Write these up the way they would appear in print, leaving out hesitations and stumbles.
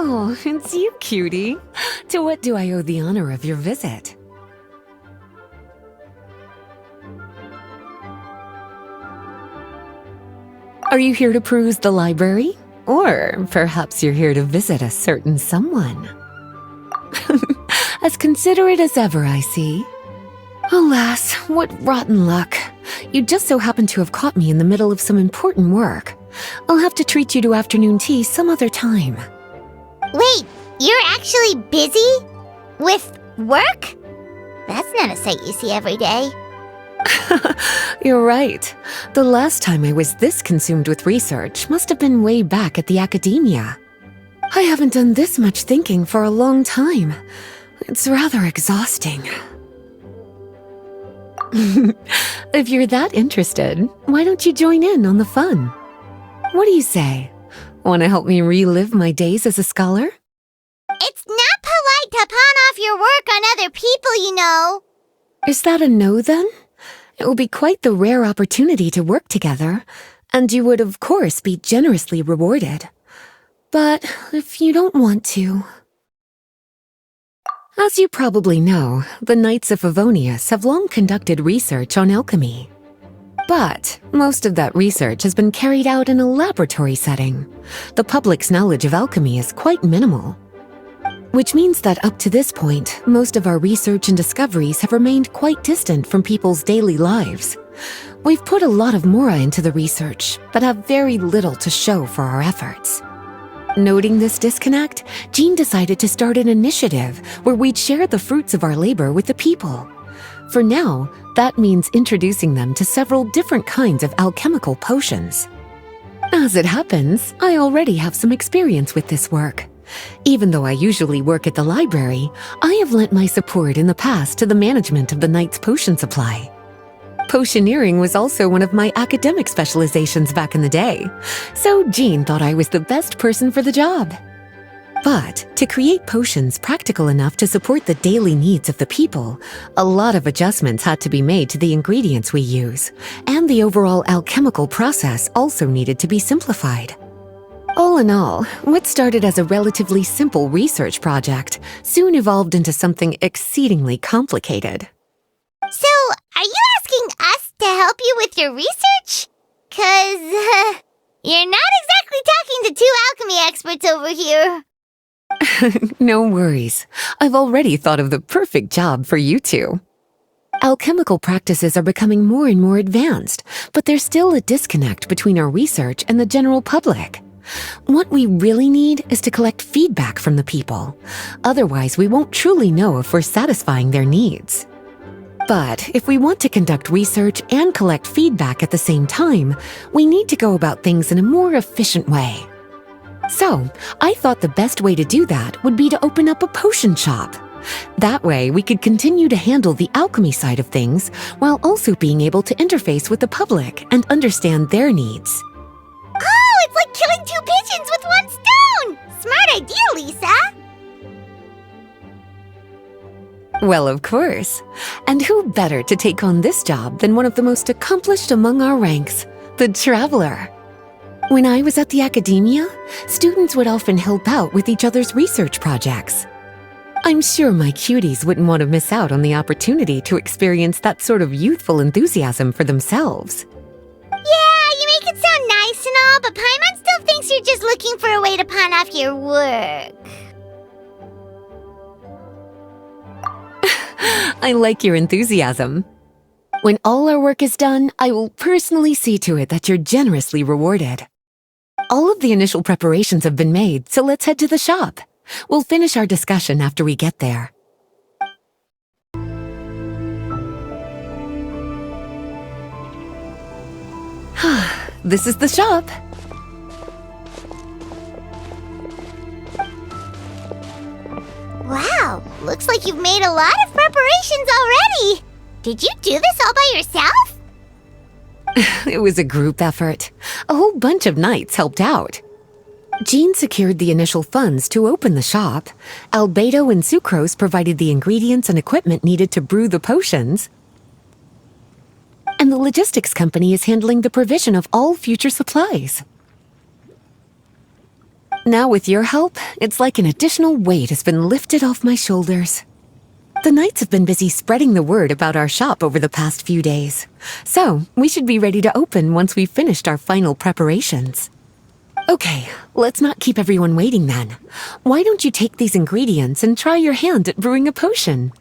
Oh, it's you, cutie. To what do I owe the honor of your visit? Are you here to peruse the library? Or perhaps you're here to visit a certain someone? As considerate as ever, I see. Alas, what rotten luck. You just so happen to have caught me in the middle of some important work. I'll have to treat you to afternoon tea some other time. Wait, you're actually busy? With work? That's not a sight you see every day. You're right. The last time I was this consumed with research must have been way back at the academia. I haven't done this much thinking for a long time. It's rather exhausting. If you're that interested, why don't you join in on the fun? What do you say? Want to help me relive my days as a scholar? It's not polite to pawn off your work on other people, you know. Is that a no, then? It will be quite the rare opportunity to work together, and you would, of course, be generously rewarded. But if you don't want to... As you probably know, the Knights of Favonius have long conducted research on alchemy. But most of that research has been carried out in a laboratory setting. The public's knowledge of alchemy is quite minimal. Which means that up to this point, most of our research and discoveries have remained quite distant from people's daily lives. We've put a lot of mora into the research, but have very little to show for our efforts. Noting this disconnect, Jean decided to start an initiative where we'd share the fruits of our labor with the people. For now, that means introducing them to several different kinds of alchemical potions. As it happens, I already have some experience with this work. Even though I usually work at the library, I have lent my support in the past to the management of the Knight's potion supply. Potioneering was also one of my academic specializations back in the day, so Jean thought I was the best person for the job. But to create potions practical enough to support the daily needs of the people, a lot of adjustments had to be made to the ingredients we use, and the overall alchemical process also needed to be simplified. All in all, what started as a relatively simple research project soon evolved into something exceedingly complicated. So, are you asking us to help you with your research? 'Cause, you're not exactly talking to two alchemy experts over here. No worries. I've already thought of the perfect job for you two. Alchemical practices are becoming more and more advanced, but there's still a disconnect between our research and the general public. What we really need is to collect feedback from the people. Otherwise, we won't truly know if we're satisfying their needs. But if we want to conduct research and collect feedback at the same time, we need to go about things in a more efficient way. So, I thought the best way to do that would be to open up a potion shop. That way, we could continue to handle the alchemy side of things while also being able to interface with the public and understand their needs. Oh, it's like killing two pigeons with one stone! Smart idea, Lisa! Well, of course. And who better to take on this job than one of the most accomplished among our ranks, the Traveler? When I was at the academia, students would often help out with each other's research projects. I'm sure my cuties wouldn't want to miss out on the opportunity to experience that sort of youthful enthusiasm for themselves. Yeah, you make it sound nice and all, but Paimon still thinks you're just looking for a way to pawn off your work. I like your enthusiasm. When all our work is done, I will personally see to it that you're generously rewarded. All of the initial preparations have been made, so let's head to the shop. We'll finish our discussion after we get there. This is the shop. Wow, looks like you've made a lot of preparations already. Did you do this all by yourself? It was a group effort. A whole bunch of knights helped out. Jean secured the initial funds to open the shop. Albedo and Sucrose provided the ingredients and equipment needed to brew the potions. And the logistics company is handling the provision of all future supplies. Now with your help, it's like an additional weight has been lifted off my shoulders. The knights have been busy spreading the word about our shop over the past few days, so we should be ready to open once we've finished our final preparations. Okay, let's not keep everyone waiting then. Why don't you take these ingredients and try your hand at brewing a potion?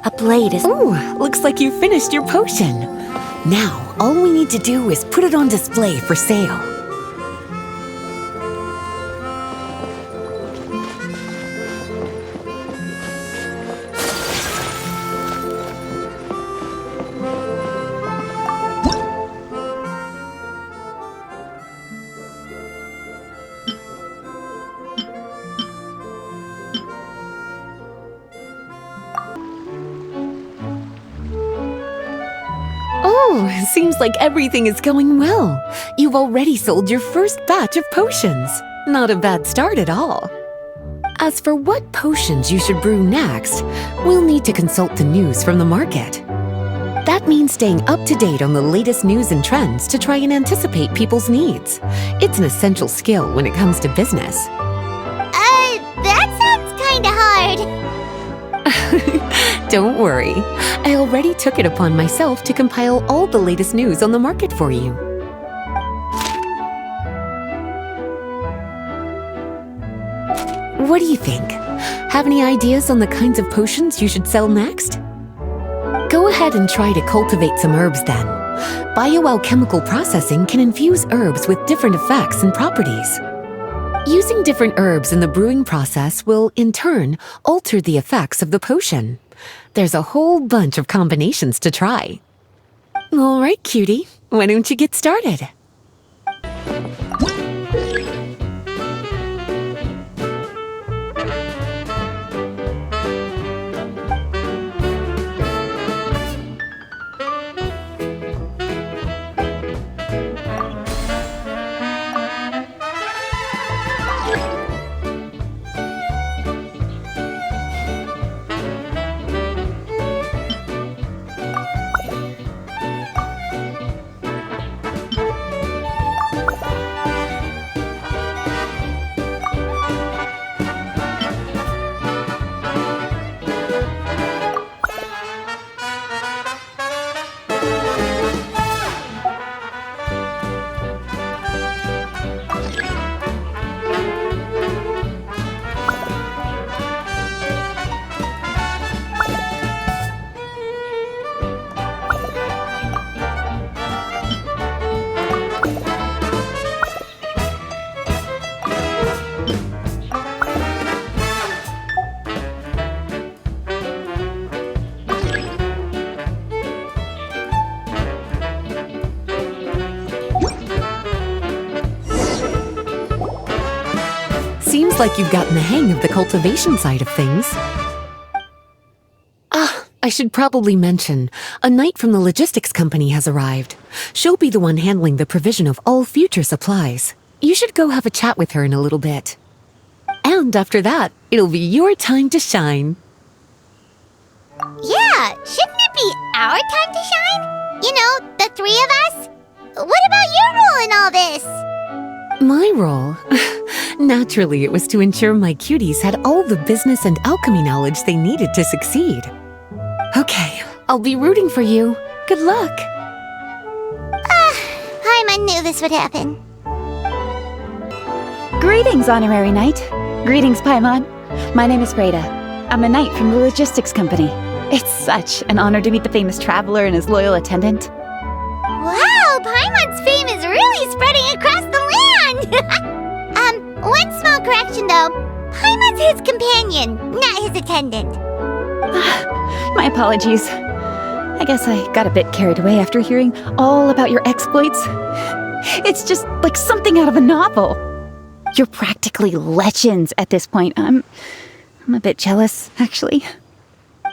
A blade is... Ooh, looks like you finished your potion. Now, all we need to do is put it on display for sale. Oh, seems like everything is going well. You've already sold your first batch of potions. Not a bad start at all. As for what potions you should brew next, we'll need to consult the news from the market. That means staying up to date on the latest news and trends to try and anticipate people's needs. It's an essential skill when it comes to business. That sounds kinda hard. Don't worry. I already took it upon myself to compile all the latest news on the market for you. What do you think? Have any ideas on the kinds of potions you should sell next? Go ahead and try to cultivate some herbs then. Bioalchemical processing can infuse herbs with different effects and properties. Using different herbs in the brewing process will, in turn, alter the effects of the potion. There's a whole bunch of combinations to try. All right, cutie, why don't you get started? Seems like you've gotten the hang of the cultivation side of things. I should probably mention, a knight from the logistics company has arrived. She'll be the one handling the provision of all future supplies. You should go have a chat with her in a little bit. And after that, it'll be your time to shine. Yeah, shouldn't it be our time to shine? You know, the three of us? What about your role in all this? My role? Naturally, it was to ensure my cuties had all the business and alchemy knowledge they needed to succeed. Okay, I'll be rooting for you. Good luck. Paimon knew this would happen. Greetings, Honorary Knight. Greetings, Paimon. My name is Freda. I'm a knight from the logistics company. It's such an honor to meet the famous traveler and his loyal attendant. Wow, Paimon's fame is really spreading across the land! One small correction though. Paimon's his companion, not his attendant. My apologies. I guess I got a bit carried away after hearing all about your exploits. It's just like something out of a novel. You're practically legends at this point. I'm a bit jealous, actually.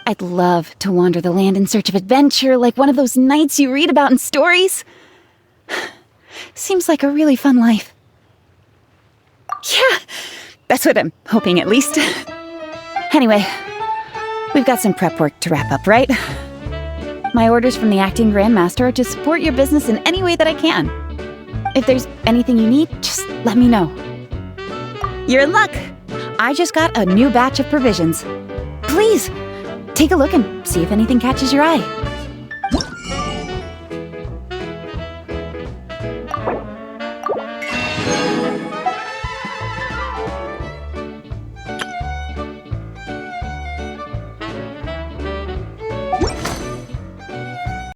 I'd love to wander the land in search of adventure like one of those knights you read about in stories. Seems like a really fun life. Yeah, that's what I'm hoping at least. Anyway, we've got some prep work to wrap up, right? My orders from the acting grandmaster are to support your business in any way that I can. If there's anything you need, just let me know. You're in luck. I just got a new batch of provisions. Please, take a look and see if anything catches your eye.